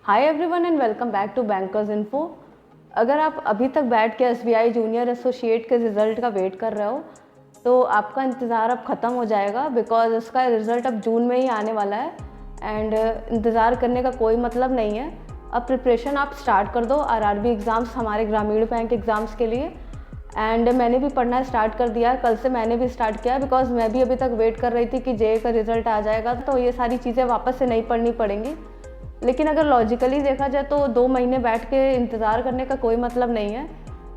Hi everyone and welcome back to bankers info. अगर आप अभी तक बैठ के एसबीआई जूनियर एसोसिएट के रिज़ल्ट का वेट कर रहे हो तो आपका इंतज़ार अब ख़त्म हो जाएगा, बिकॉज उसका रिज़ल्ट अब जून में ही आने वाला है। एंड इंतज़ार करने का कोई मतलब नहीं है। अब प्रिपरेशन आप स्टार्ट कर दो आरआरबी एग्ज़ाम्स, हमारे ग्रामीण बैंक एग्ज़ाम्स के लिए। एंड मैंने भी पढ़ना स्टार्ट कर दिया है, कल से मैंने भी स्टार्ट किया, बिकॉज मैं भी अभी तक वेट कर रही थी कि जे का रिज़ल्ट आ जाएगा तो ये सारी चीज़ें वापस से नहीं पढ़नी पड़ेंगी। लेकिन अगर लॉजिकली देखा जाए तो 2 महीने बैठ के इंतज़ार करने का कोई मतलब नहीं है।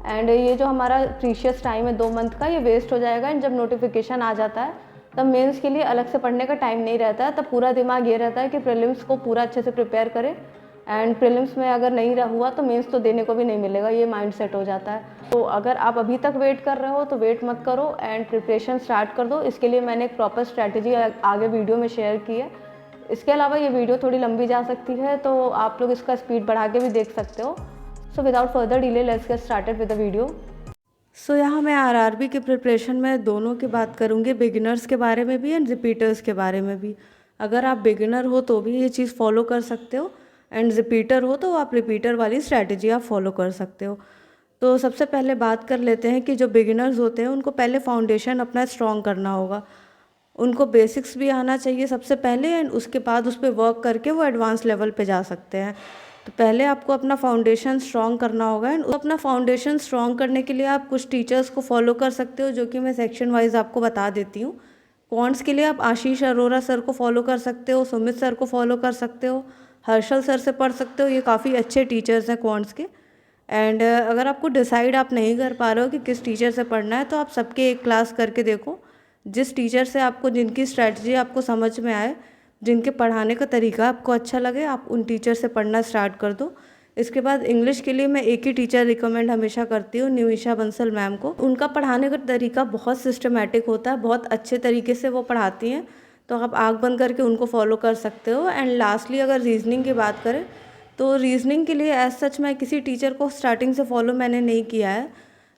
एंड ये जो हमारा प्रीशियस टाइम है 2 मंथ का, ये वेस्ट हो जाएगा। एंड जब नोटिफिकेशन आ जाता है तब मेंस के लिए अलग से पढ़ने का टाइम नहीं रहता है। तब पूरा दिमाग ये रहता है कि प्रीलिम्स को पूरा अच्छे से प्रिपेयर करें, एंड प्रीलिम्स में अगर नहीं हुआ तो मेंस तो देने को भी नहीं मिलेगा, ये माइंड सेट हो जाता है। तो अगर आप अभी तक वेट कर रहे हो तो वेट मत करो एंड प्रिपरेशन स्टार्ट कर दो। इसके लिए मैंने एक प्रॉपर स्ट्रैटेजी आगे वीडियो में शेयर की है। इसके अलावा ये वीडियो थोड़ी लंबी जा सकती है तो आप लोग इसका स्पीड बढ़ा के भी देख सकते हो। So without further delay let's get started with the video. So यहाँ मैं आरआरबी की प्रिपरेशन में दोनों की बात करूँगी, बिगिनर्स के बारे में भी एंड रिपीटर्स के बारे में भी। अगर आप बिगिनर हो तो भी ये चीज़ फॉलो कर सकते हो, एंड रिपीटर हो तो आप रिपीटर वाली स्ट्रैटेजी आप फॉलो कर सकते हो। तो सबसे पहले बात कर लेते हैं कि जो बिगिनर्स होते हैं उनको पहले फाउंडेशन अपना स्ट्रॉन्ग करना होगा। उनको बेसिक्स भी आना चाहिए सबसे पहले, एंड उसके बाद उस पर वर्क करके वो एडवांस लेवल पे जा सकते हैं। तो पहले आपको अपना फाउंडेशन स्ट्रॉन्ग करना होगा, एंड अपना फाउंडेशन स्ट्रॉन्ग करने के लिए आप कुछ टीचर्स को फॉलो कर सकते हो, जो कि मैं सेक्शन वाइज आपको बता देती हूँ। क्वांट्स के लिए आप आशीष अरोरा सर को फॉलो कर सकते हो, सुमित सर को फॉलो कर सकते हो, हर्षल सर से पढ़ सकते हो। ये काफ़ी अच्छे टीचर्स हैं क्वांट्स के। एंड अगर आपको डिसाइड आप नहीं कर पा रहे हो कि किस टीचर से पढ़ना है तो आप सबके एक क्लास करके देखो। जिस टीचर से आपको, जिनकी स्ट्रैटेजी आपको समझ में आए, जिनके पढ़ाने का तरीका आपको अच्छा लगे, आप उन टीचर से पढ़ना स्टार्ट कर दो। इसके बाद इंग्लिश के लिए मैं एक ही टीचर रिकमेंड हमेशा करती हूँ, निमिषा बंसल मैम को। उनका पढ़ाने का तरीका बहुत सिस्टमेटिक होता है, बहुत अच्छे तरीके से वो पढ़ाती हैं, तो आप आँख बंद करके उनको फॉलो कर सकते हो। एंड लास्टली अगर रीजनिंग की बात करें तो रीजनिंग के लिए एज सच मैं किसी टीचर को स्टार्टिंग से फॉलो मैंने नहीं किया है,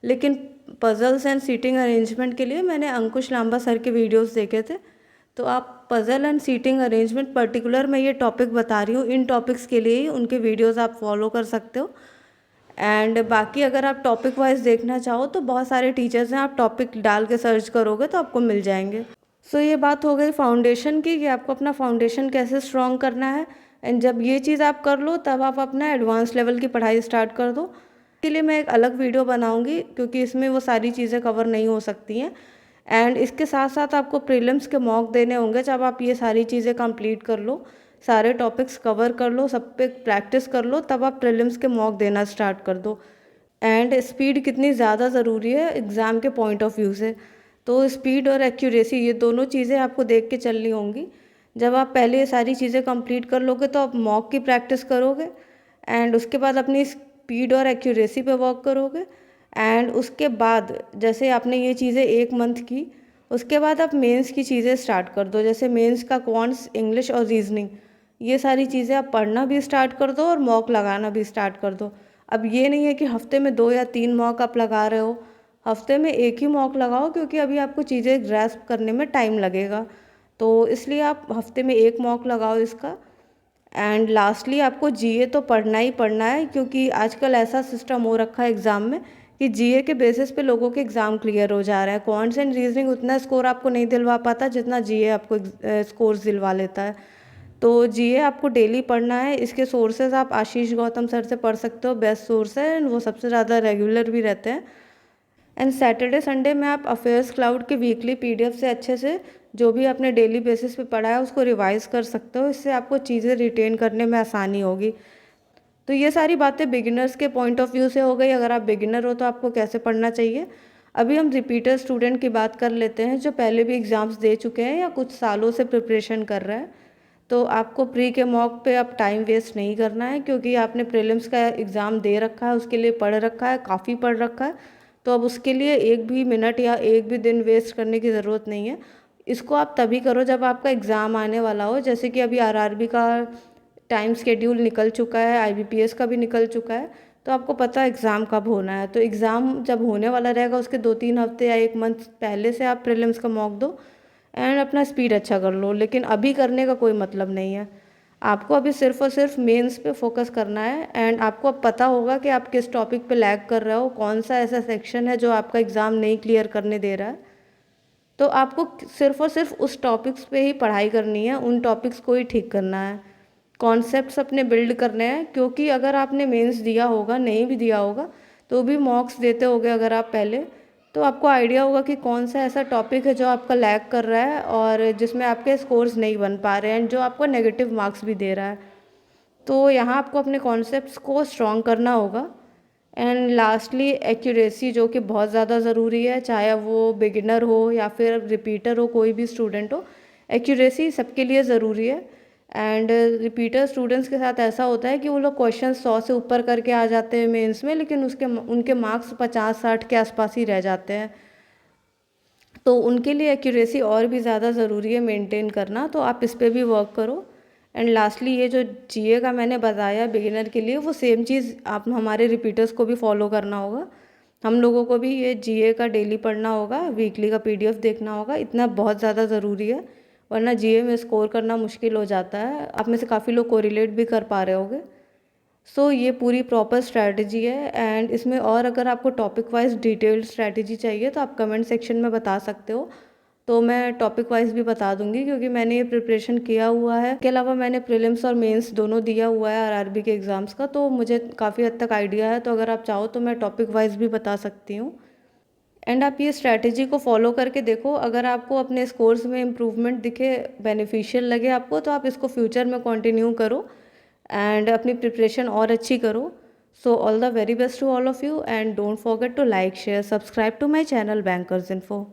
लेकिन पज़ल्स एंड सीटिंग अरेंजमेंट के लिए मैंने अंकुश लांबा सर के वीडियोस देखे थे। तो आप puzzle and seating arrangement particular मैं ये टॉपिक बता रही हूँ, इन टॉपिक्स के लिए ही उनके वीडियोस आप फॉलो कर सकते हो। एंड बाकी अगर आप टॉपिक वाइज देखना चाहो तो बहुत सारे टीचर्स हैं, आप टॉपिक डाल के सर्च करोगे तो आपको मिल जाएंगे। सो ये बात हो गई फाउंडेशन की, कि आपको अपना फाउंडेशन कैसे स्ट्रॉन्ग करना है। एंड जब ये चीज़ आप कर लो तब आप अपना एडवांस लेवल की पढ़ाई स्टार्ट कर दो। के लिए मैं एक अलग वीडियो बनाऊंगी क्योंकि इसमें वो सारी चीज़ें कवर नहीं हो सकती हैं। एंड इसके साथ साथ आपको प्रीलिम्स के मॉक देने होंगे। जब आप ये सारी चीज़ें कंप्लीट कर लो, सारे टॉपिक्स कवर कर लो, सब पे प्रैक्टिस कर लो, तब आप प्रीलिम्स के मॉक देना स्टार्ट कर दो। एंड स्पीड कितनी ज़्यादा ज़रूरी है एग्ज़ाम के पॉइंट ऑफ व्यू से, तो स्पीड और एक्यूरेसी ये दोनों चीज़ें आपको देख के चलनी होंगी। जब आप पहले ये सारी चीज़ें कंप्लीट कर लोगे तो आप मॉक की प्रैक्टिस करोगे, एंड उसके बाद अपनी स्पीड और एक्यूरेसी पे वर्क करोगे। एंड उसके बाद जैसे आपने ये चीज़ें 1 मंथ की, उसके बाद आप मेंस की चीज़ें स्टार्ट कर दो। जैसे मेंस का क्वांट्स, इंग्लिश और रीजनिंग, ये सारी चीज़ें आप पढ़ना भी स्टार्ट कर दो और मॉक लगाना भी स्टार्ट कर दो। अब ये नहीं है कि हफ्ते में 2 या 3 मॉक आप लगा रहे हो, हफ्ते में एक ही मॉक लगाओ, क्योंकि अभी आपको चीज़ें ग्रैस्प करने में टाइम लगेगा। तो इसलिए आप हफ्ते में 1 मॉक लगाओ इसका। एंड लास्टली आपको जीए तो पढ़ना ही पढ़ना है, क्योंकि आजकल ऐसा सिस्टम हो रखा है एग्ज़ाम में कि जीए के बेसिस पे लोगों के एग्ज़ाम क्लियर हो जा रहे हैं। क्वांट्स एंड रीजनिंग उतना स्कोर आपको नहीं दिलवा पाता जितना जीए आपको स्कोर्स दिलवा लेता है। तो जीए आपको डेली पढ़ना है। इसके सोर्सेज आप आशीष गौतम सर से पढ़ सकते हो, बेस्ट सोर्स है, एंड वो सबसे ज़्यादा रेगुलर भी रहते हैं। एंड सैटरडे संडे में आप अफेयर्स क्लाउड के वीकली पीडीएफ से अच्छे से जो भी आपने डेली बेसिस पे पढ़ा है उसको रिवाइज कर सकते हो। इससे आपको चीज़ें रिटेन करने में आसानी होगी। तो ये सारी बातें बिगिनर्स के पॉइंट ऑफ व्यू से हो गई। अगर आप बिगिनर हो तो आपको कैसे पढ़ना चाहिए। अभी हम रिपीटर स्टूडेंट की बात कर लेते हैं, जो पहले भी एग्ज़ाम्स दे चुके हैं या कुछ सालों से प्रिपरेशन कर रहे हैं। तो आपको प्री के मॉक पे अब टाइम वेस्ट नहीं करना है, क्योंकि आपने प्रीलिम्स का एग्ज़ाम दे रखा है, उसके लिए पढ़ रखा है, काफ़ी पढ़ रखा है। तो अब उसके लिए एक भी मिनट या एक भी दिन वेस्ट करने की ज़रूरत नहीं है। इसको आप तभी करो जब आपका एग्ज़ाम आने वाला हो। जैसे कि अभी आरआरबी का टाइम स्केड्यूल निकल चुका है, आईबीपीएस का भी निकल चुका है, तो आपको पता है एग्ज़ाम कब होना है। तो एग्ज़ाम जब होने वाला रहेगा उसके 2-3 हफ्ते या 1 मंथ पहले से आप प्रीलिम्स का मॉक दो एंड अपना स्पीड अच्छा कर लो, लेकिन अभी करने का कोई मतलब नहीं है। आपको अभी सिर्फ और सिर्फ मेंस पे फोकस करना है एंड आपको अब पता होगा कि आप किस टॉपिक पे लैग कर रहे हो, कौन सा ऐसा सेक्शन है जो आपका एग्ज़ाम नहीं क्लियर करने दे रहा है। तो आपको सिर्फ और सिर्फ उस टॉपिक्स पे ही पढ़ाई करनी है, उन टॉपिक्स को ही ठीक करना है, कॉन्सेप्ट्स अपने बिल्ड करने हैं। क्योंकि अगर आपने मेंस दिया होगा, नहीं भी दिया होगा, तो भी मॉक्स देते होगे अगर आप पहले, तो आपको आइडिया होगा कि कौन सा ऐसा टॉपिक है जो आपका लैग कर रहा है और जिसमें आपके स्कोर्स नहीं बन पा रहे हैं, जो आपको नेगेटिव मार्क्स भी दे रहा है। तो यहाँ आपको अपने कॉन्सेप्ट्स को स्ट्रॉन्ग करना होगा। एंड लास्टली एक्यूरेसी, जो कि बहुत ज़्यादा ज़रूरी है, चाहे वो बिगिनर हो या फिर रिपीटर हो, कोई भी स्टूडेंट हो, एक्यूरेसी सबके लिए ज़रूरी है। एंड रिपीटर स्टूडेंट्स के साथ ऐसा होता है कि वो लोग क्वेश्चन 100 से ऊपर करके आ जाते हैं मेंस में, लेकिन उनके मार्क्स 50-60 के आसपास ही रह जाते हैं। तो उनके लिए एक्यूरेसी और भी ज़्यादा ज़रूरी है मेंटेन करना, तो आप इस पे भी वर्क करो। एंड लास्टली ये जो जीए का मैंने बताया बिगिनर के लिए, वो सेम चीज़ आप हमारे रिपीटर्स को भी फॉलो करना होगा। हम लोगों को भी ये जीए का डेली पढ़ना होगा, वीकली का पीडीएफ देखना होगा, इतना बहुत ज़्यादा ज़रूरी है, वरना जीए में स्कोर करना मुश्किल हो जाता है। आप में से काफ़ी लोग कोरिलेट भी कर पा रहे होंगे। सो ये पूरी प्रॉपर स्ट्रैटेजी है। एंड इसमें और अगर आपको टॉपिक वाइज डिटेल्ड स्ट्रैटेजी चाहिए तो आप कमेंट सेक्शन में बता सकते हो, तो मैं टॉपिक वाइज भी बता दूंगी, क्योंकि मैंने ये प्रिपरेशन किया हुआ है। इसके अलावा मैंने प्रीलिम्स और मेंस दोनों दिया हुआ है आरआरबी के एग्ज़ाम्स का, तो मुझे काफ़ी हद तक आइडिया है। तो अगर आप चाहो तो मैं टॉपिक वाइज भी बता सकती हूँ। एंड आप ये स्ट्रैटेजी को फॉलो करके देखो, अगर आपको अपने स्कोर्स में इम्प्रूवमेंट दिखे, बेनिफिशियल लगे आपको, तो आप इसको फ्यूचर में कंटिन्यू करो एंड अपनी प्रिपरेशन और अच्छी करो। So all the very best to all of you and don't forget to like, share, subscribe to my channel bankers info.